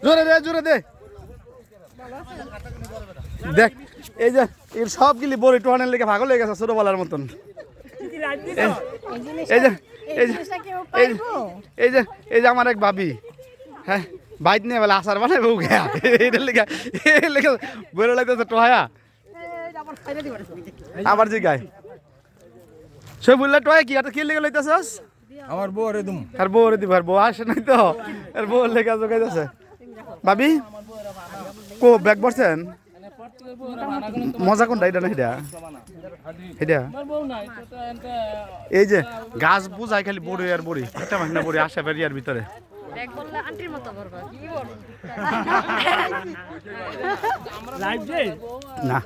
জোরে দে জোরে দে দেখ এই যে এর সবগুলি বড় টোয়ানের লেগে ভাগল হয়ে গেছে ছোটবেলার মতন এই যে এই যে আমার এক ভাবি হ্যাঁ বাইক নিয়ে বলে আসার বানাবে এটার লেগে বলে লাগতেছে টোয়া আবার যে গায় সে বললে টোয়া কি কি লেগে লইতেছস আমার বউ রে দুম আর বউ রে দিবার বউ আসে নাই তো আর বউ লেগে জোগাইতেছে ভাবি কো ব্যাগ বসছেন মজা কোনটা এটা না এটা এটা এই যে গাছ বুঝাই খালি বড়ি আর বড়ি একটা মাসনা বড়ি আসে বেরিয়ার ভিতরে না